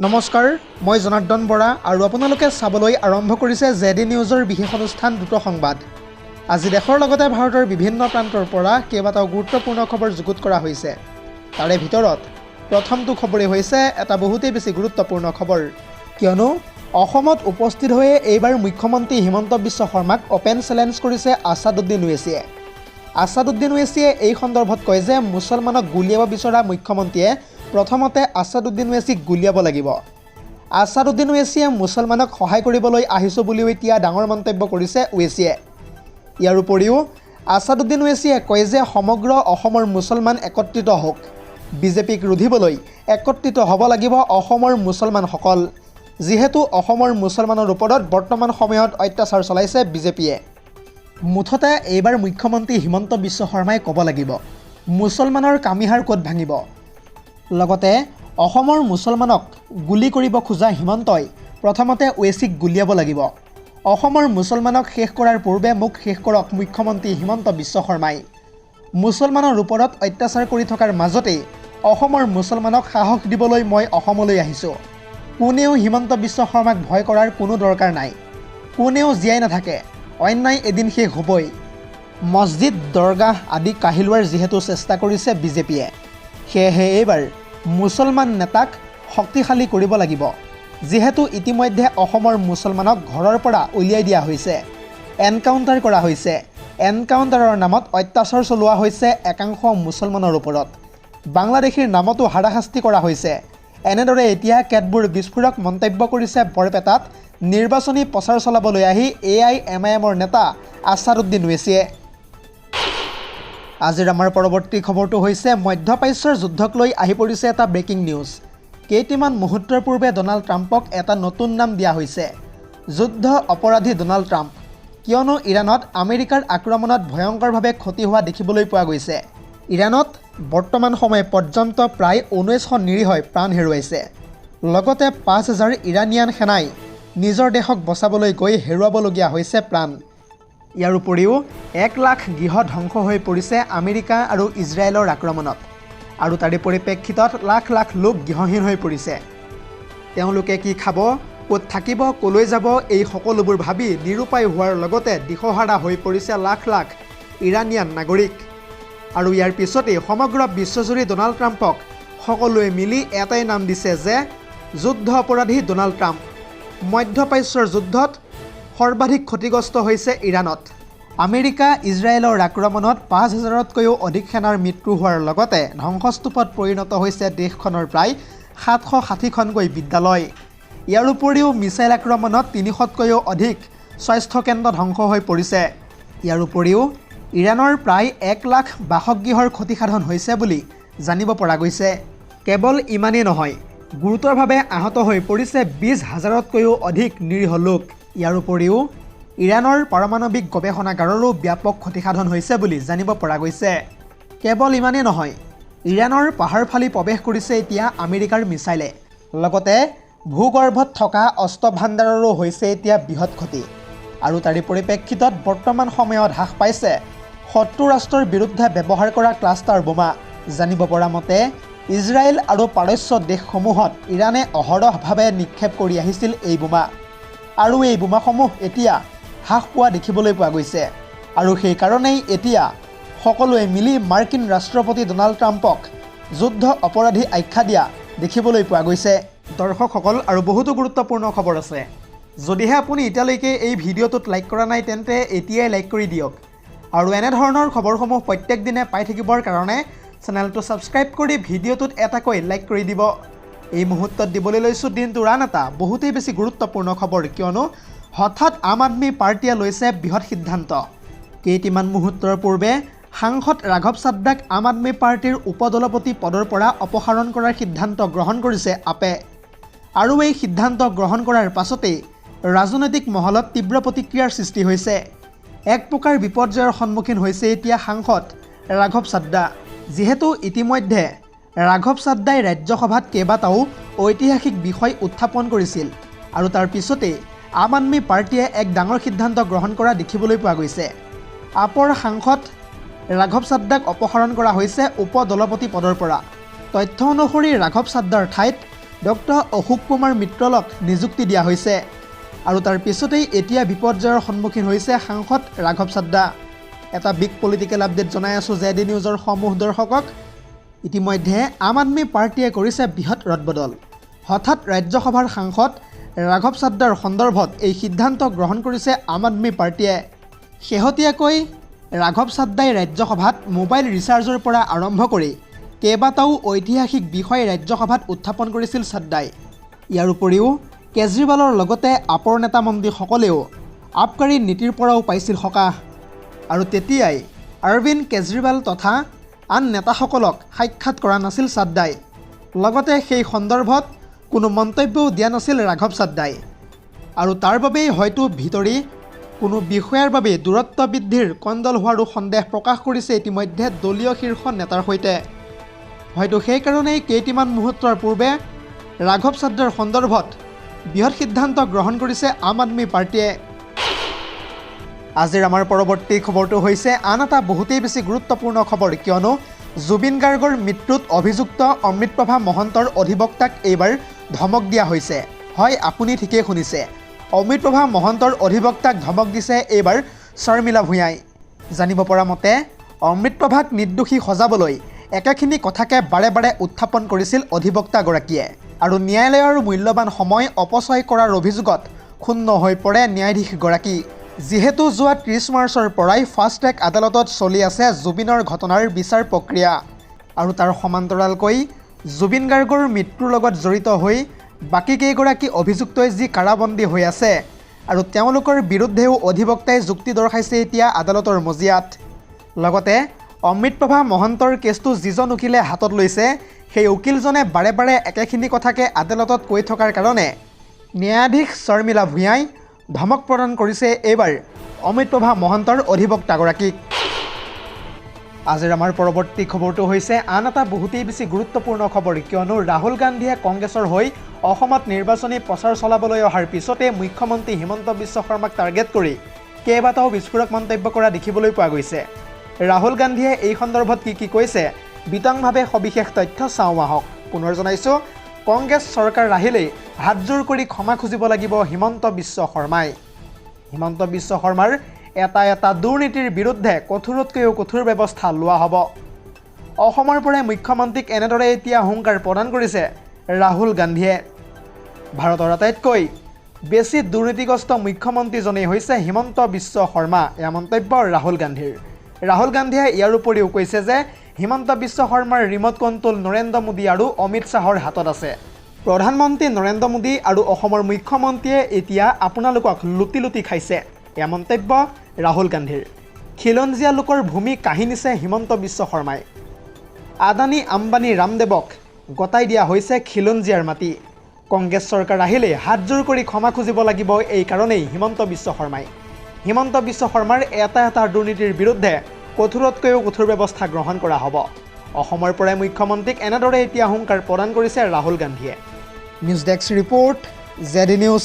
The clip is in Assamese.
নমস্কাৰ, মই জনাৰ্দন বৰা আৰু আপোনালোকে চাবলৈ আৰম্ভ কৰিছে জেডি নিউজৰ বিশেষ অনুষ্ঠান দ্ৰুত সংবাদ। আজি দেশৰ লগতে ভাৰতৰ বিভিন্ন প্ৰান্তৰ পৰা কেইবাটাও গুৰুত্বপূৰ্ণ খবৰ যুগুত কৰা হৈছে। তাৰে ভিতৰত প্ৰথমটো খবৰেই হৈছে এটা বহুতেই বেছি গুৰুত্বপূৰ্ণ খবৰ, কিয়নো অসমত উপস্থিত হৈয়ে এইবাৰ মুখ্যমন্ত্ৰী হিমন্ত বিশ্ব শৰ্মাক অপেন চেলেঞ্জ কৰিছে আছাদুদ্দিন ওৱেইছিয়ে। আছাদুদ্দিন ওৱেইছিয়ে এই সন্দৰ্ভত কয় যে মুছলমানক গুলিয়াব বিচৰা মুখ্যমন্ত্ৰীয়ে প্ৰথমতে আছাদুদ্দিন ওৱেইছিক গুলিয়াব লাগিব। আছাদুদ্দিন ওৱেইছিয়ে মুছলমানক সহায় কৰিবলৈ আহিছোঁ বুলিও এতিয়া ডাঙৰ মন্তব্য কৰিছে ওৱেইছিয়ে। ইয়াৰ উপৰিও আছাদুদ্দিন ওৱেইছিয়ে কয় যে সমগ্ৰ অসমৰ মুছলমান একত্ৰিত হওক, বিজেপিক ৰুধিবলৈ একত্ৰিত হ'ব লাগিব অসমৰ মুছলমানসকল, যিহেতু অসমৰ মুছলমানৰ ওপৰত বৰ্তমান সময়ত অত্যাচাৰ চলাইছে বিজেপিয়ে। মুঠতে এইবাৰ মুখ্যমন্ত্ৰী হিমন্ত বিশ্ব শৰ্মাই ক'ব লাগিব মুছলমানৰ কামিহাৰ ক'ত ভাঙিব। লগতে অসমৰ মুছলমানক গুলি কৰিব খোজা হিমন্তই প্ৰথমতে ওৱেইছিক গুলিয়াব লাগিব। অসমৰ মুছলমানক শেষ কৰাৰ পূৰ্বে মোক শেষ কৰক মুখ্যমন্ত্ৰী হিমন্ত বিশ্ব শৰ্মাই। মুছলমানৰ ওপৰত অত্যাচাৰ কৰি থকাৰ মাজতেই অসমৰ মুছলমানক সাহস দিবলৈ মই অসমলৈ আহিছোঁ। কোনেও হিমন্ত বিশ্ব শৰ্মাক ভয় কৰাৰ কোনো দৰকাৰ নাই। কোনেও জীয়াই নাথাকে, অন্যায় এদিন শেষ হ'বই। মছজিদ, দৰগাহ আদি কাঢ়িলোৱাৰ যিহেতু চেষ্টা কৰিছে বিজেপিয়ে, সেয়েহে এইবাৰ মুছলমান নেতাক শক্তিশালী কৰিব লাগিব। যিহেতু ইতিমধ্যে অসমৰ মুছলমানক ঘৰৰ পৰা উলিয়াই দিয়া হৈছে, এনকাউণ্টাৰ কৰা হৈছে, এনকাউণ্টাৰৰ নামত অত্যাচাৰ চলোৱা হৈছে একাংশ মুছলমানৰ ওপৰত, বাংলাদেশীৰ নামতো হাৰাশাস্তি কৰা হৈছে। এনেদৰে এতিয়া কেতবোৰ বিস্ফোৰক মন্তব্য কৰিছে বৰপেটাত নিৰ্বাচনী প্ৰচাৰ চলাবলৈ আহি AIMIMৰ নেতা আছাদুদ্দিন ওৱেইছিয়ে। আজিৰ আমাৰ পৰৱৰ্তী খবৰটো হৈছে মধ্যপ্ৰাচ্যৰ যুদ্ধক লৈ আহি পৰিছে এটা ব্ৰেকিং নিউজ। কেইটামান মুহূৰ্তৰ পূৰ্বে ডনাল্ড ট্ৰাম্পক এটা নতুন নাম দিয়া হৈছে, যুদ্ধ অপৰাধী ডনাল্ড ট্ৰাম্প, কিয়নো ইৰাণত আমেৰিকাৰ আক্ৰমণত ভয়ংকৰভাৱে ক্ষতি হোৱা দেখিবলৈ পোৱা গৈছে। ইৰাণত বৰ্তমান সময় পৰ্যন্ত প্ৰায় 1900 নিৰীহই প্ৰাণ হেৰুৱাইছে। লগতে 5000 ইৰাণীয়ান সেনাই নিজৰ দেশক বচাবলৈ গৈ হেৰুৱাবলগীয়া হৈছে প্ৰাণ। ইয়াৰ উপৰিও 1 লাখ গৃহ ধ্বংস হৈ পৰিছে আমেৰিকা আৰু ইজৰাইলৰ আক্ৰমণত, আৰু তাৰে পৰিপ্ৰেক্ষিতত লাখ লাখ লোক গৃহহীন হৈ পৰিছে। তেওঁলোকে কি খাব, ক'ত থাকিব, ক'লৈ যাব, এই সকলোবোৰ ভাবি নিৰুপায় হোৱাৰ লগতে দিশহাৰা হৈ পৰিছে লাখ লাখ ইৰাণীয়ান নাগৰিক। আৰু ইয়াৰ পিছতেই সমগ্ৰ বিশ্বজুৰি ডনাল্ড ট্ৰাম্পক সকলোৱে মিলি এটাই নাম দিছে যে যুদ্ধ অপৰাধী ডনাল্ড ট্ৰাম্প। মধ্যপ্ৰাচ্যৰ যুদ্ধত সৰ্বাধিক ক্ষতিগ্ৰস্ত হৈছে ইৰাণত। আমেৰিকা ইজৰাইলৰ আক্ৰমণত 5000তকৈও অধিক সেনাৰ মৃত্যু হোৱাৰ লগতে ধ্বংসস্তূপত পৰিণত হৈছে দেশখনৰ প্ৰায় 760খনকৈ বিদ্যালয়। ইয়াৰ উপৰিও মিছাইল আক্ৰমণত 300তকৈও অধিক স্বাস্থ্যকেন্দ্ৰ ধ্বংস হৈ পৰিছে। ইয়াৰ উপৰিও ইৰাণৰ প্ৰায় 1 লাখ বাসগৃহৰ ক্ষতিসাধন হৈছে বুলি জানিব পৰা গৈছে। কেৱল ইমানেই নহয়, গুৰুতৰভাৱে আহত হৈ পৰিছে 20,000তকৈও অধিক নিৰীহ লোক। ইয়াৰ উপৰিও ইৰাণৰ পাৰমাণৱিক গৱেষণাগাৰৰো ব্যাপক ক্ষতিসাধন হৈছে বুলি জানিব পৰা গৈছে। কেৱল ইমানেই নহয়, ইৰাণৰ পাহাৰ ফালি প্ৰৱেশ কৰিছে এতিয়া আমেৰিকাৰ মিছাইলে। লগতে ভূগৰ্ভত থকা অস্ত্ৰ ভাণ্ডাৰৰো হৈছে এতিয়া বৃহৎ ক্ষতি। আৰু তাৰে পৰিপ্ৰেক্ষিতত বৰ্তমান সময়ত হ্ৰাস পাইছে শত্ৰু ৰাষ্ট্ৰৰ বিৰুদ্ধে ব্যৱহাৰ কৰা ক্লাষ্টাৰ বোমা। জানিব পৰা মতে ইজৰাইল আৰু পাৰস্য দেশসমূহত ইৰাণে অহৰহভাৱে নিক্ষেপ কৰি আহিছিল এই বোমা, আৰু এই বোমাসমূহ এতিয়া হ্ৰাস পোৱা দেখিবলৈ পোৱা গৈছে। আৰু সেইকাৰণেই এতিয়া সকলোৱে মিলি মাৰ্কিন ৰাষ্ট্ৰপতি ডনাল্ড ট্ৰাম্পক যুদ্ধ অপৰাধী আখ্যা দিয়া দেখিবলৈ পোৱা গৈছে। দৰ্শকসকল, আৰু বহুতো গুৰুত্বপূৰ্ণ খবৰ আছে। যদিহে আপুনি এতিয়ালৈকে এই ভিডিঅ'টোত লাইক কৰা নাই তেন্তে এতিয়াই লাইক কৰি দিয়ক, আৰু এনেধৰণৰ খবৰসমূহ প্ৰত্যেক দিনে পাই থাকিবৰ কাৰণে চেনেলটো ছাবস্ক্ৰাইব কৰি ভিডিঅ'টোত এটাকৈ লাইক কৰি দিব। এই মুহূৰ্তত দিবলৈ লৈছোঁ দিনটোৰ আন এটা বহুতেই বেছি গুৰুত্বপূৰ্ণ খবৰ, কিয়নো হঠাৎ আম আদমি পাৰ্টীয়ে লৈছে বৃহৎ সিদ্ধান্ত। কেইটামান মুহূৰ্তৰ পূৰ্বে সাংসদ ৰাঘৱ চাড্ডাক আম আদমি পাৰ্টীৰ উপদলপতি পদৰ পৰা অপসাৰণ কৰাৰ সিদ্ধান্ত গ্ৰহণ কৰিছে আপে। আৰু এই সিদ্ধান্ত গ্ৰহণ কৰাৰ পাছতেই ৰাজনৈতিক মহলত তীব্ৰ প্ৰতিক্ৰিয়াৰ সৃষ্টি হৈছে। এক প্ৰকাৰ বিপৰ্যয়ৰ সন্মুখীন হৈছে এতিয়া সাংসদ ৰাঘৱ চাড্ডা। যিহেতু ইতিমধ্যে ৰাঘৱ চাড্ডাই ৰাজ্যসভাত কেইবাটাও ঐতিহাসিক বিষয় উত্থাপন কৰিছিল, আৰু তাৰ পিছতেই আম আদমি পাৰ্টীয়ে এক ডাঙৰ সিদ্ধান্ত গ্ৰহণ কৰা দেখিবলৈ পোৱা গৈছে। আপৰ সাংসদ ৰাঘৱ চাড্ডাক অপসাৰণ কৰা হৈছে উপদলপতি পদৰ পৰা। তথ্য অনুসৰি ৰাঘৱ চাড্ডাৰ ঠাইত ডক্টৰ অশোক কুমাৰ মিত্ৰলক নিযুক্তি দিয়া হৈছে আৰু তাৰ পিছতেই এতিয়া বিপৰ্যয়ৰ সন্মুখীন হৈছে সাংসদ ৰাঘৱ চাদ্দা। এটা বিগ পলিটিকেল আপডেট জনাই আছোঁ জেডি নিউজৰ সমূহ দৰ্শকক। ইতিমধ্যে আম আদমি পাৰ্টিয়ে কৰিছে বৃহৎ ৰদবদল। হঠাৎ ৰাজ্যসভাৰ সাংসদ ৰাঘৱ চাদ্দাৰ সন্দৰ্ভত এই সিদ্ধান্ত গ্ৰহণ কৰিছে আম আদমি পাৰ্টিয়ে। শেহতীয়াকৈ ৰাঘৱ চাদ্দাই ৰাজ্যসভাত মোবাইল ৰিচাৰ্জৰ পৰা আৰম্ভ কৰি কেইবাটাও ঐতিহাসিক বিষয় ৰাজ্যসভাত উত্থাপন কৰিছিল চাদ্দাই। ইয়াৰ উপৰিও কেজৰিৱালৰ লগতে আপৰ নেতা মন্ত্ৰীসকলেও আবকাৰী নীতিৰ পৰাও পাইছিল সকাহ আৰু তেতিয়াই অৰবিন্দ কেজৰিৱাল তথা আন নেতাসকলক সাক্ষাৎ কৰা নাছিল চাদ্দাই। লগতে সেই সন্দৰ্ভত কোনো মন্তব্যও দিয়া নাছিল ৰাঘৱ চাদ্দাই আৰু তাৰ বাবেই হয়তো ভিতৰি কোনো বিষয়াৰ বাবে দূৰত্ব বৃদ্ধিৰ কণ্ডল হোৱাৰো সন্দেহ প্ৰকাশ কৰিছে ইতিমধ্যে দলীয় শীৰ্ষ নেতাৰ সৈতে। হয়তো সেইকাৰণেই কেইটিমান মুহূৰ্তৰ পূৰ্বে ৰাঘৱ চাদ্দাৰ সন্দৰ্ভত বৃহৎ সিদ্ধান্ত গ্ৰহণ কৰিছে আম আদমি পাৰ্টিয়ে। আজিৰ আমাৰ পৰৱৰ্তী খবৰটো হৈছে আন এটা বহুতেই বেছি গুৰুত্বপূৰ্ণ খবৰ, কিয়নো জুবিন গাৰ্গৰ মৃত্যুত অভিযুক্ত অমৃতপ্ৰভা মহন্তৰ অধিবক্তাক এইবাৰ ধমক দিয়া হৈছে। হয়, আপুনি ঠিকেই শুনিছে, অমৃতপ্ৰভা মহন্তৰ অধিবক্তাক ধমক দিছে এইবাৰ শৰ্মিলা ভূঞাই। জানিব পৰা মতে অমৃতপ্ৰভাক নিৰ্দোষী সজাবলৈ একেখিনি কথাকে বাৰে বাৰে উত্থাপন কৰিছিল অধিবক্তাগৰাকীয়ে আৰু ন্যায়ালয়ৰ মূল্যৱান সময় অপচয় কৰাৰ অভিযোগত ক্ষুণ্ণ হৈ পৰে ন্যায়াধীশগৰাকী। যিহেতু যোৱা 30 মাৰ্চৰ পৰাই ফাষ্ট ট্ৰেক আদালতত চলি আছে জুবিনৰ ঘটনাৰ বিচাৰ প্ৰক্ৰিয়া আৰু তাৰ সমান্তৰালকৈ জুবিন গাৰ্গৰ মৃত্যুৰ লগত জড়িত হৈ বাকী কেইগৰাকী অভিযুক্তই যি কাৰাবন্দী হৈ আছে আৰু তেওঁলোকৰ বিৰুদ্ধেও অধিবক্তাই যুক্তি দৰ্শাইছে এতিয়া আদালতৰ মজিয়াত। লগতে অমৃতপ্ৰভা মহন্তৰ কেছটো যিজন উকিলে হাতত লৈছে সেই উকিলজনে বাৰে বাৰে একেখিনি কথাকে আদালতত কৈ থকাৰ কাৰণে ন্যায়াধীশ শৰ্মিলা ভূঞাই ধমক প্ৰদান কৰিছে এইবাৰ অমৃতপ্ৰভা মহন্তৰ অধিবক্তাগৰাকীক। আজিৰ আমাৰ পৰৱৰ্তী খবৰটো হৈছে আন এটা বহুতেই বেছি গুৰুত্বপূৰ্ণ খবৰ, কিয়নো ৰাহুল গান্ধীয়ে কংগ্ৰেছৰ হৈ অসমত নিৰ্বাচনী প্ৰচাৰ চলাবলৈ অহাৰ পিছতে মুখ্যমন্ত্ৰী হিমন্ত বিশ্ব শৰ্মাক টাৰ্গেট কৰি কেইবাটাও বিস্ফোৰক মন্তব্য কৰা দেখিবলৈ পোৱা গৈছে। ৰাহুল গান্ধীয়ে এই সন্দৰ্ভত কি কৈছে বিতংভাৱে সবিশেষ তথ্য চাওঁ আহক। পুনৰ জনাইছোঁ, কংগ্ৰেছ চৰকাৰ আহিলেই হাতজোৰ কৰি ক্ষমা খুজিব লাগিব হিমন্ত বিশ্ব শৰ্মাই। হিমন্ত বিশ্ব শৰ্মাৰ এটা দুৰ্নীতিৰ বিৰুদ্ধে কঠোৰতকৈও কঠোৰ ব্যৱস্থা লোৱা হ'ব। অসমৰ পৰাই মুখ্যমন্ত্ৰীক এনেদৰে এতিয়া হুংকাৰ প্ৰদান কৰিছে ৰাহুল গান্ধীয়ে। ভাৰতৰ আটাইতকৈ বেছি দুৰ্নীতিগ্ৰস্ত মুখ্যমন্ত্ৰীজনেই হৈছে হিমন্ত বিশ্ব শৰ্মা, এয়া মন্তব্য ৰাহুল গান্ধীৰ। ৰাহুল গান্ধীয়ে ইয়াৰ উপৰিও কৈছে যে হিমন্ত বিশ্ব শৰ্মাৰ ৰিম'ট কণ্ট্ৰল নৰেন্দ্ৰ মোদী আৰু অমিত শ্বাহৰ হাতত আছে। প্ৰধানমন্ত্ৰী নৰেন্দ্ৰ মোদী আৰু অসমৰ মুখ্যমন্ত্ৰীয়ে এতিয়া আপোনালোকক লুটি লুটি খাইছে, এয়া মন্তব্য ৰাহুল গান্ধীৰ। খিলঞ্জীয়া লোকৰ ভূমি কাঢ়ি নিছে হিমন্ত বিশ্ব শৰ্মাই। আদানী আম্বানী ৰামদেৱক গতাই দিয়া হৈছে খিলঞ্জীয়াৰ মাটি। কংগ্ৰেছ চৰকাৰ আহিলেই হাতজোৰ কৰি ক্ষমা খুজিব লাগিব, এই কাৰণেই হিমন্ত বিশ্ব শৰ্মাই। হিমন্ত বিশ্ব শৰ্মাৰ এটা দুৰ্নীতিৰ বিৰুদ্ধে কঠোৰতকৈও কঠোৰ ব্যৱস্থা গ্ৰহণ কৰা হ'ব। অসমৰ পৰাই মুখ্যমন্ত্ৰীক এনেদৰে এতিয়া হুংকাৰ প্ৰদান কৰিছে ৰাহুল গান্ধীয়ে। News desk report, JD news.